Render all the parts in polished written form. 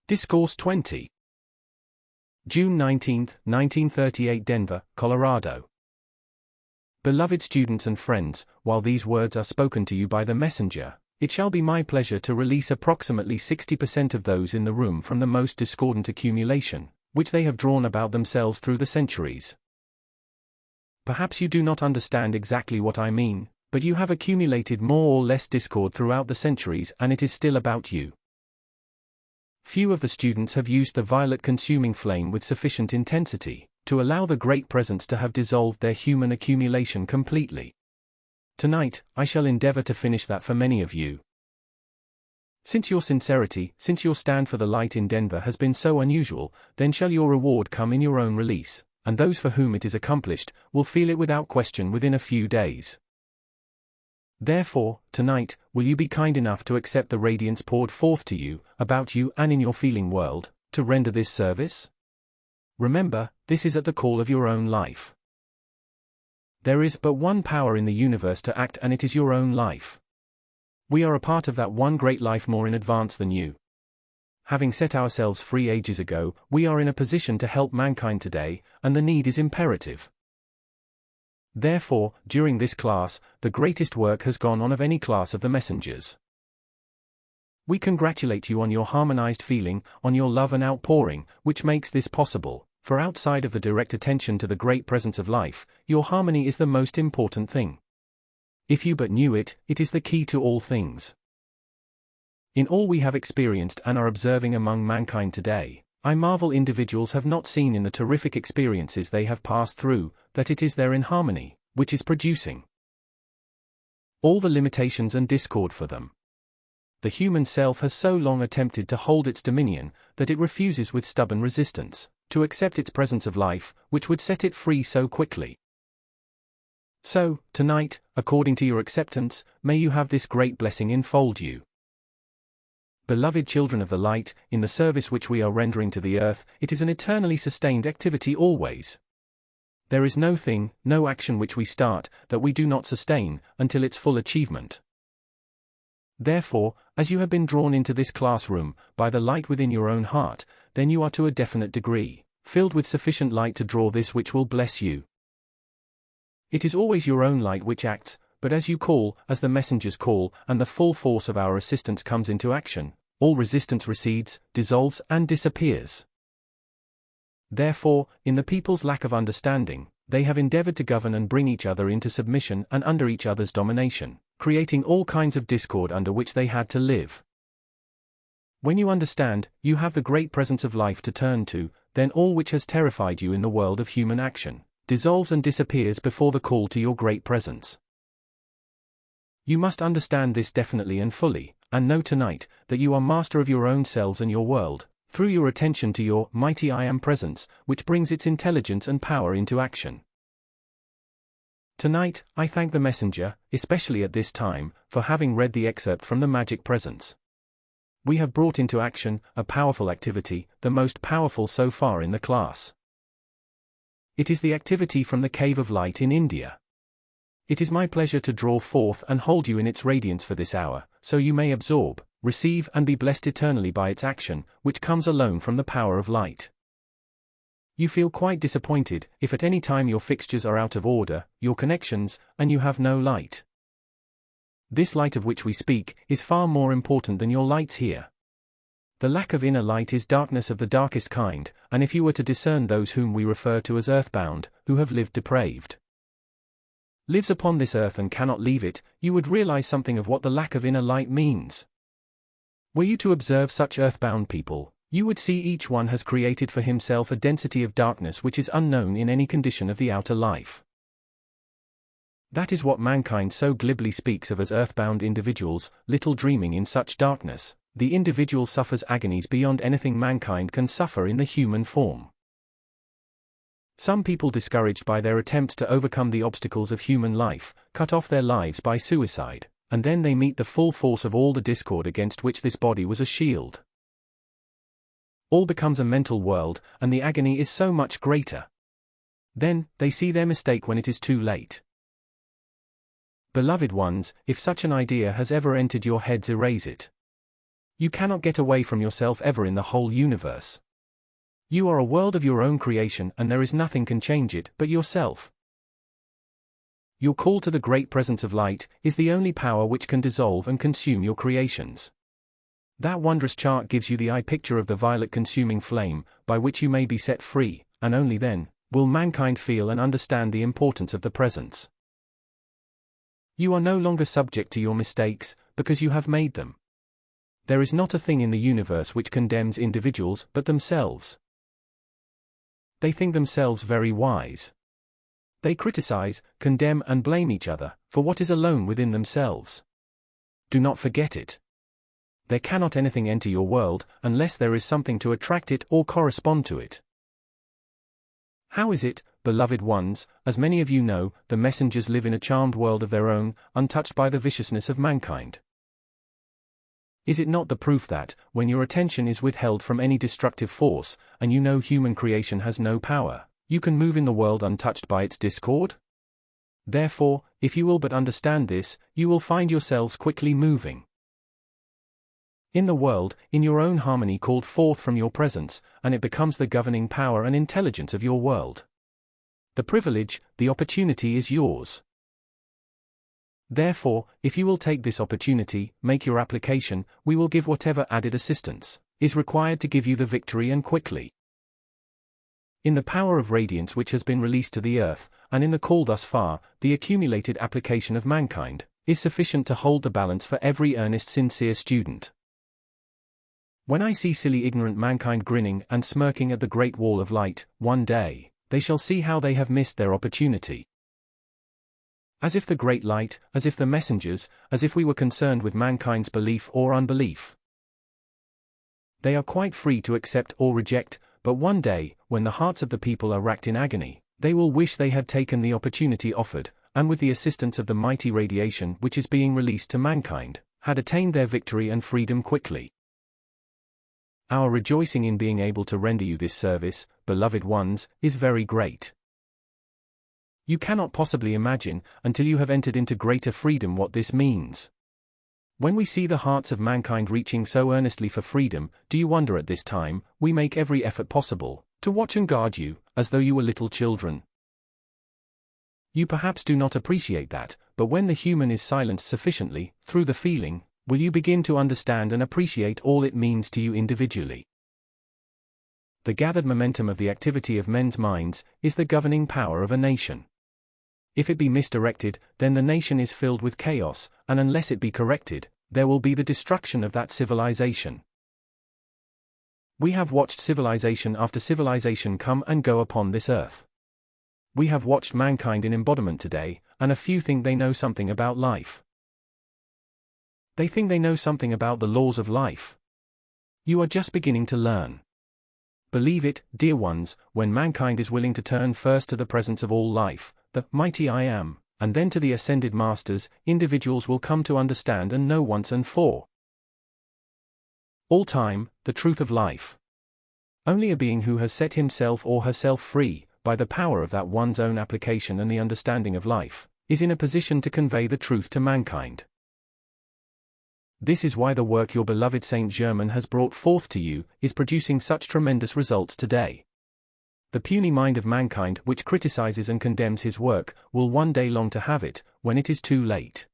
Discourse 20. June 19, 1938 Denver, Colorado. Beloved students and friends, while these words are spoken to you by the messenger, it shall be my pleasure to release approximately 60% of those in the room from the most discordant accumulation, which they have drawn about themselves through the centuries. Perhaps you do not understand exactly what I mean, but you have accumulated more or less discord throughout the centuries, and it is still about you. Few of the students have used the violet consuming flame with sufficient intensity to allow the Great Presence to have dissolved their human accumulation completely. Tonight, I shall endeavor to finish that for many of you. Since your sincerity, since your stand for the light in Denver has been so unusual, then shall your reward come in your own release, and those for whom it is accomplished will feel it without question within a few days. Therefore, tonight, will you be kind enough to accept the radiance poured forth to you, about you and in your feeling world, to render this service? Remember, this is at the call of your own life. There is but one power in the universe to act, and it is your own life. We are a part of that one great life more in advance than you. Having set ourselves free ages ago, we are in a position to help mankind today, and the need is imperative. Therefore, during this class, the greatest work has gone on of any class of the messengers. We congratulate you on your harmonized feeling, on your love and outpouring, which makes this possible, for outside of the direct attention to the great presence of life, your harmony is the most important thing. If you but knew it, it is the key to all things. In all we have experienced and are observing among mankind today, I marvel individuals have not seen in the terrific experiences they have passed through, that it is their inharmony, which is producing all the limitations and discord for them. The human self has so long attempted to hold its dominion, that it refuses with stubborn resistance to accept its presence of life, which would set it free so quickly. So, tonight, according to your acceptance, may you have this great blessing enfold you. Beloved children of the light, in the service which we are rendering to the earth, it is an eternally sustained activity always. There is no thing, no action which we start, that we do not sustain, until its full achievement. Therefore, as you have been drawn into this classroom, by the light within your own heart, then you are to a definite degree filled with sufficient light to draw this which will bless you. It is always your own light which acts, but as you call, as the messengers call, and the full force of our assistance comes into action, all resistance recedes, dissolves and disappears. Therefore, in the people's lack of understanding, they have endeavored to govern and bring each other into submission and under each other's domination, creating all kinds of discord under which they had to live. When you understand, you have the great presence of life to turn to, then all which has terrified you in the world of human action dissolves and disappears before the call to your great presence. You must understand this definitely and fully, and know tonight that you are master of your own selves and your world, through your attention to your mighty I Am presence, which brings its intelligence and power into action. Tonight, I thank the messenger, especially at this time, for having read the excerpt from the magic presence. We have brought into action a powerful activity, the most powerful so far in the class. It is the activity from the Cave of Light in India. It is my pleasure to draw forth and hold you in its radiance for this hour, so you may absorb, receive and be blessed eternally by its action, which comes alone from the power of light. You feel quite disappointed if at any time your fixtures are out of order, your connections, and you have no light. This light of which we speak is far more important than your lights here. The lack of inner light is darkness of the darkest kind, and if you were to discern those whom we refer to as earthbound, who have lived depraved, lives upon this earth and cannot leave it, you would realize something of what the lack of inner light means. Were you to observe such earthbound people, you would see each one has created for himself a density of darkness which is unknown in any condition of the outer life. That is what mankind so glibly speaks of as earthbound individuals, little dreaming in such darkness, the individual suffers agonies beyond anything mankind can suffer in the human form. Some people, discouraged by their attempts to overcome the obstacles of human life, cut off their lives by suicide, and then they meet the full force of all the discord against which this body was a shield. All becomes a mental world, and the agony is so much greater. Then, they see their mistake when it is too late. Beloved ones, if such an idea has ever entered your heads, erase it. You cannot get away from yourself ever in the whole universe. You are a world of your own creation and there is nothing can change it but yourself. Your call to the great presence of light is the only power which can dissolve and consume your creations. That wondrous chart gives you the eye picture of the violet consuming flame, by which you may be set free, and only then will mankind feel and understand the importance of the presence. You are no longer subject to your mistakes, because you have made them. There is not a thing in the universe which condemns individuals but themselves. They think themselves very wise. They criticize, condemn and blame each other for what is alone within themselves. Do not forget it. There cannot anything enter your world unless there is something to attract it or correspond to it. How is it, beloved ones, as many of you know, the messengers live in a charmed world of their own, untouched by the viciousness of mankind? Is it not the proof that, when your attention is withheld from any destructive force, and you know human creation has no power, you can move in the world untouched by its discord? Therefore, if you will but understand this, you will find yourselves quickly moving in the world, in your own harmony called forth from your presence, and it becomes the governing power and intelligence of your world. The privilege, the opportunity is yours. Therefore, if you will take this opportunity, make your application, we will give whatever added assistance is required to give you the victory and quickly. In the power of radiance which has been released to the earth, and in the call thus far, the accumulated application of mankind is sufficient to hold the balance for every earnest sincere student. When I see silly ignorant mankind grinning and smirking at the great wall of light, one day they shall see how they have missed their opportunity. As if the great light, as if the messengers, as if we were concerned with mankind's belief or unbelief. They are quite free to accept or reject, but one day, when the hearts of the people are racked in agony, they will wish they had taken the opportunity offered, and with the assistance of the mighty radiation which is being released to mankind, had attained their victory and freedom quickly. Our rejoicing in being able to render you this service, beloved ones, is very great. You cannot possibly imagine, until you have entered into greater freedom, what this means. When we see the hearts of mankind reaching so earnestly for freedom, do you wonder at this time, we make every effort possible to watch and guard you, as though you were little children? You perhaps do not appreciate that, but when the human is silenced sufficiently, through the feeling, will you begin to understand and appreciate all it means to you individually. The gathered momentum of the activity of men's minds is the governing power of a nation. If it be misdirected, then the nation is filled with chaos, and unless it be corrected, there will be the destruction of that civilization. We have watched civilization after civilization come and go upon this earth. We have watched mankind in embodiment today, and a few think they know something about life. They think they know something about the laws of life. You are just beginning to learn. Believe it, dear ones, when mankind is willing to turn first to the presence of all life, the mighty I Am, and then to the ascended masters, individuals will come to understand and know once and for all time, the truth of life. Only a being who has set himself or herself free, by the power of that one's own application and the understanding of life, is in a position to convey the truth to mankind. This is why the work your beloved Saint Germain has brought forth to you is producing such tremendous results today. The puny mind of mankind which criticizes and condemns his work will one day long to have it, when it is too late.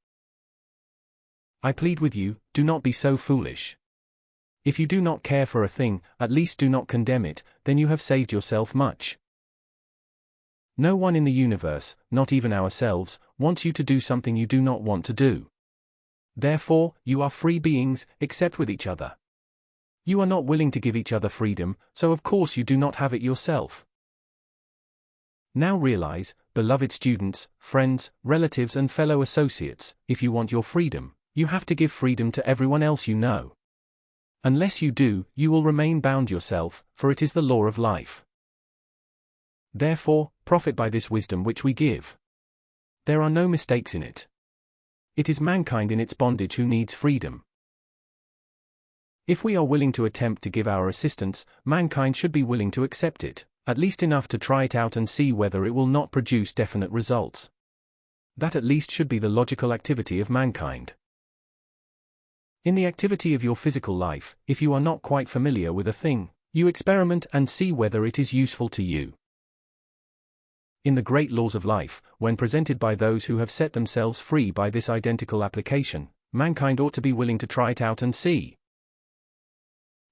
I plead with you, do not be so foolish. If you do not care for a thing, at least do not condemn it, then you have saved yourself much. No one in the universe, not even ourselves, wants you to do something you do not want to do. Therefore, you are free beings, except with each other. You are not willing to give each other freedom, so of course you do not have it yourself. Now realize, beloved students, friends, relatives and fellow associates, if you want your freedom, you have to give freedom to everyone else you know. Unless you do, you will remain bound yourself, for it is the law of life. Therefore, profit by this wisdom which we give. There are no mistakes in it. It is mankind in its bondage who needs freedom. If we are willing to attempt to give our assistance, mankind should be willing to accept it, at least enough to try it out and see whether it will not produce definite results. That at least should be the logical activity of mankind. In the activity of your physical life, if you are not quite familiar with a thing, you experiment and see whether it is useful to you. In the great laws of life, when presented by those who have set themselves free by this identical application, mankind ought to be willing to try it out and see.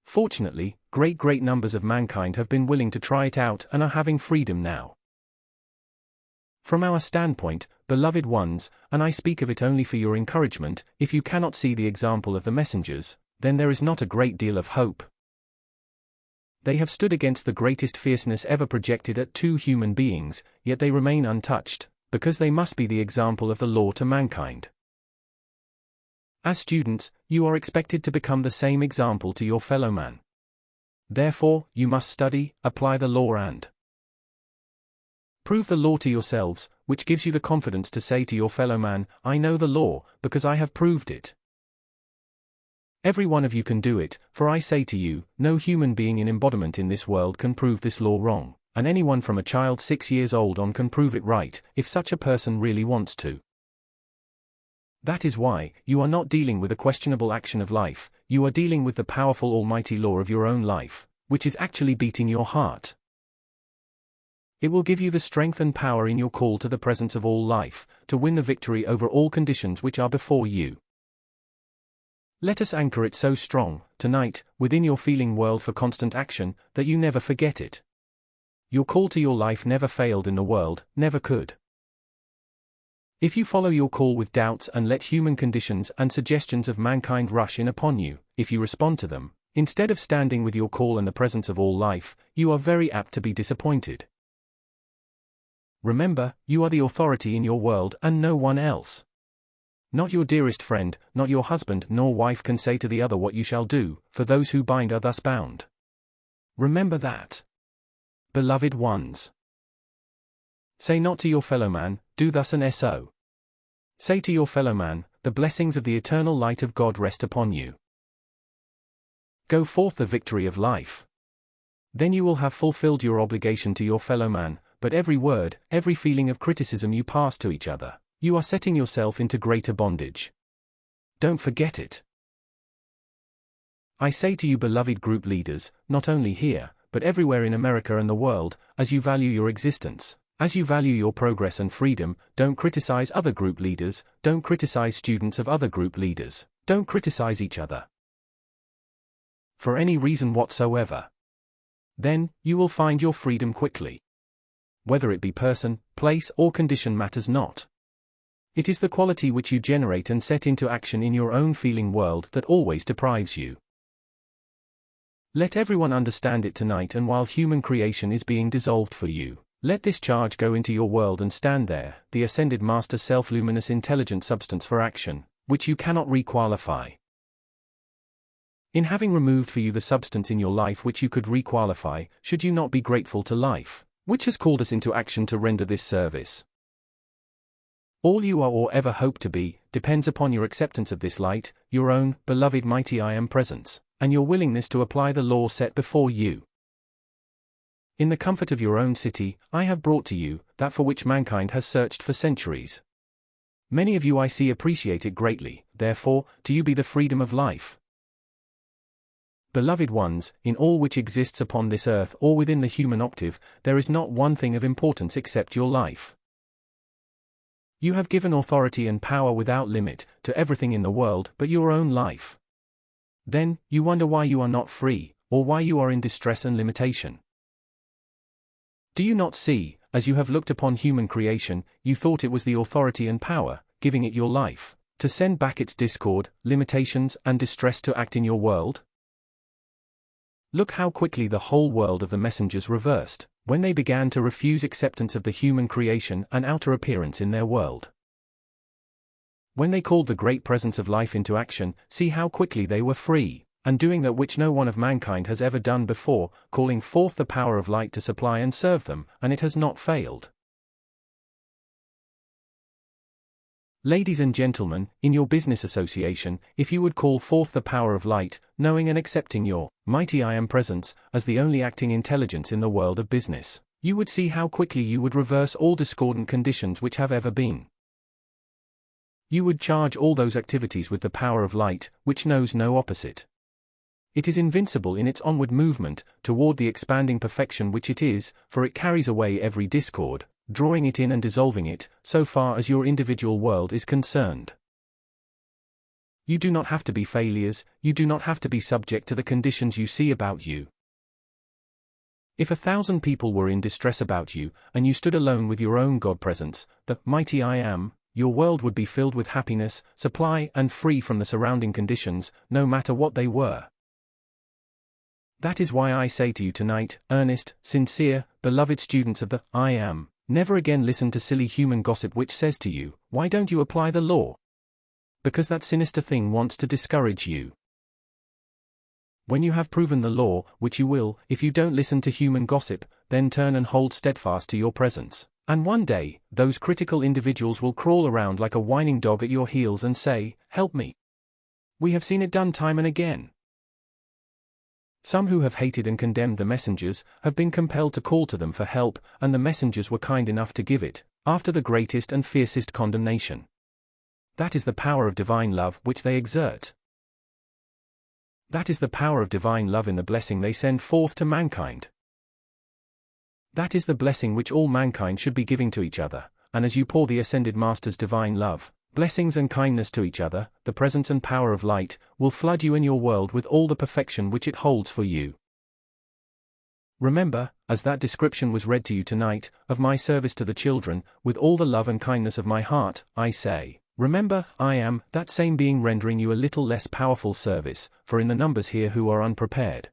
Fortunately, great numbers of mankind have been willing to try it out and are having freedom now. From our standpoint, beloved ones, and I speak of it only for your encouragement, if you cannot see the example of the messengers, then there is not a great deal of hope. They have stood against the greatest fierceness ever projected at two human beings, yet they remain untouched, because they must be the example of the law to mankind. As students, you are expected to become the same example to your fellow man. Therefore, you must study, apply the law and prove the law to yourselves, which gives you the confidence to say to your fellow man, I know the law, because I have proved it. Every one of you can do it, for I say to you, no human being in embodiment in this world can prove this law wrong, and anyone from a child 6 years old on can prove it right, if such a person really wants to. That is why, you are not dealing with a questionable action of life, you are dealing with the powerful almighty law of your own life, which is actually beating your heart. It will give you the strength and power in your call to the presence of all life, to win the victory over all conditions which are before you. Let us anchor it so strong, tonight, within your feeling world for constant action, that you never forget it. Your call to your life never failed in the world, never could. If you follow your call with doubts and let human conditions and suggestions of mankind rush in upon you, if you respond to them, instead of standing with your call in the presence of all life, you are very apt to be disappointed. Remember, you are the authority in your world and no one else. Not your dearest friend, not your husband nor wife can say to the other what you shall do, for those who bind are thus bound. Remember that. Beloved ones. Say not to your fellow man, do thus and so. Say to your fellow man, the blessings of the eternal light of God rest upon you. Go forth the victory of life. Then you will have fulfilled your obligation to your fellow man, but every word, every feeling of criticism you pass to each other, you are setting yourself into greater bondage. Don't forget it. I say to you beloved group leaders, not only here, but everywhere in America and the world, as you value your existence, as you value your progress and freedom, don't criticize other group leaders, don't criticize students of other group leaders, don't criticize each other. For any reason whatsoever. Then, you will find your freedom quickly. Whether it be person, place or condition matters not. It is the quality which you generate and set into action in your own feeling world that always deprives you. Let everyone understand it tonight, and while human creation is being dissolved for you, let this charge go into your world and stand there, the ascended master self-luminous intelligent substance for action, which you cannot requalify. In having removed for you the substance in your life which you could requalify, should you not be grateful to life, which has called us into action to render this service? All you are or ever hope to be, depends upon your acceptance of this light, your own, beloved mighty I Am presence, and your willingness to apply the law set before you. In the comfort of your own city, I have brought to you, that for which mankind has searched for centuries. Many of you I see appreciate it greatly, therefore, to you be the freedom of life. Beloved ones, in all which exists upon this earth or within the human octave, there is not one thing of importance except your life. You have given authority and power without limit, to everything in the world but your own life. Then, you wonder why you are not free, or why you are in distress and limitation. Do you not see, as you have looked upon human creation, you thought it was the authority and power, giving it your life, to send back its discord, limitations and distress to act in your world? Look how quickly the whole world of the messengers reversed, when they began to refuse acceptance of the human creation and outer appearance in their world. When they called the great presence of life into action, see how quickly they were free, and doing that which no one of mankind has ever done before, calling forth the power of light to supply and serve them, and it has not failed. Ladies and gentlemen, in your business association, if you would call forth the power of light, knowing and accepting your mighty I Am presence as the only acting intelligence in the world of business, you would see how quickly you would reverse all discordant conditions which have ever been. You would charge all those activities with the power of light, which knows no opposite. It is invincible in its onward movement, toward the expanding perfection which it is, for it carries away every discord, drawing it in and dissolving it, so far as your individual world is concerned. You do not have to be failures, you do not have to be subject to the conditions you see about you. If 1,000 people were in distress about you, and you stood alone with your own God presence, the mighty I Am, your world would be filled with happiness, supply, and free from the surrounding conditions, no matter what they were. That is why I say to you tonight, earnest, sincere, beloved students of the I Am, never again listen to silly human gossip which says to you, why don't you apply the law? Because that sinister thing wants to discourage you. When you have proven the law, which you will, if you don't listen to human gossip, then turn and hold steadfast to your presence, and one day, those critical individuals will crawl around like a whining dog at your heels and say, help me. We have seen it done time and again. Some who have hated and condemned the messengers have been compelled to call to them for help, and the messengers were kind enough to give it, after the greatest and fiercest condemnation. That is the power of divine love which they exert. That is the power of divine love in the blessing they send forth to mankind. That is the blessing which all mankind should be giving to each other, and as you pour the Ascended Master's divine love, blessings and kindness to each other, the presence and power of light will flood you and your world with all the perfection which it holds for you. Remember, as that description was read to you tonight, of my service to the children, with all the love and kindness of my heart, I say, remember, I am that same being rendering you a little less powerful service, for in the numbers here who are unprepared.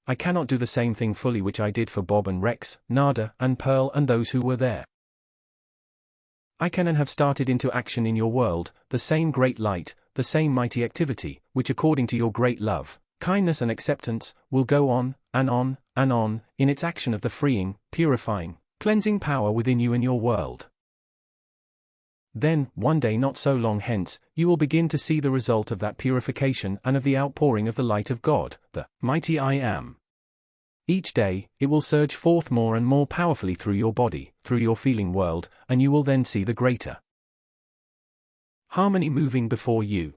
I cannot do the same thing fully which I did for Bob and Rex, Nada and Pearl and those who were there. I can and have started into action in your world, the same great light, the same mighty activity, which according to your great love, kindness and acceptance, will go on, and on, and on, in its action of the freeing, purifying, cleansing power within you and your world. Then, one day not so long hence, you will begin to see the result of that purification and of the outpouring of the light of God, the mighty I Am. Each day, it will surge forth more and more powerfully through your body, through your feeling world, and you will then see the greater harmony moving before you.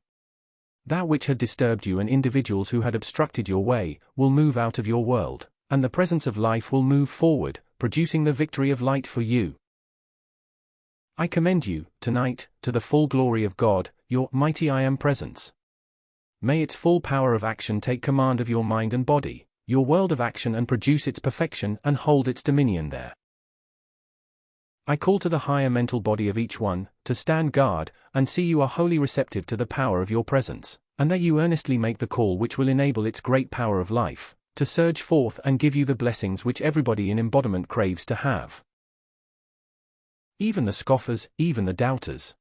That which had disturbed you and individuals who had obstructed your way, will move out of your world, and the presence of life will move forward, producing the victory of light for you. I commend you, tonight, to the full glory of God, your mighty I Am presence. May its full power of action take command of your mind and body, your world of action, and produce its perfection and hold its dominion there. I call to the higher mental body of each one, to stand guard, and see you are wholly receptive to the power of your presence, and that you earnestly make the call which will enable its great power of life to surge forth and give you the blessings which everybody in embodiment craves to have. Even the scoffers, even the doubters.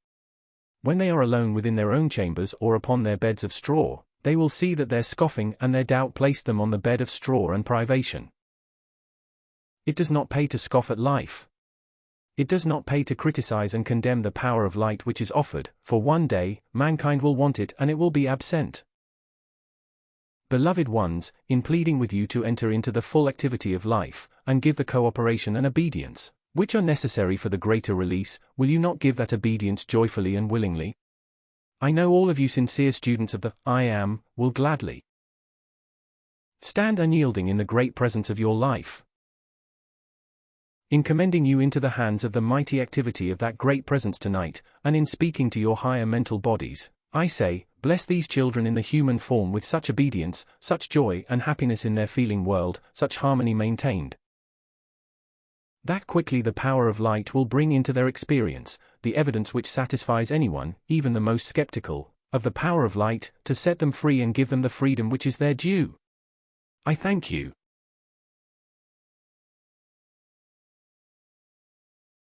When they are alone within their own chambers or upon their beds of straw, they will see that their scoffing and their doubt placed them on the bed of straw and privation. It does not pay to scoff at life. It does not pay to criticize and condemn the power of light which is offered, for one day, mankind will want it and it will be absent. Beloved ones, in pleading with you to enter into the full activity of life, and give the cooperation and obedience which are necessary for the greater release, will you not give that obedience joyfully and willingly? I know all of you sincere students of the I Am will gladly stand unyielding in the great presence of your life. In commending you into the hands of the mighty activity of that great presence tonight, and in speaking to your higher mental bodies, I say, bless these children in the human form with such obedience, such joy and happiness in their feeling world, such harmony maintained, that quickly the power of light will bring into their experience, the evidence which satisfies anyone, even the most skeptical, of the power of light, to set them free and give them the freedom which is their due. I thank you.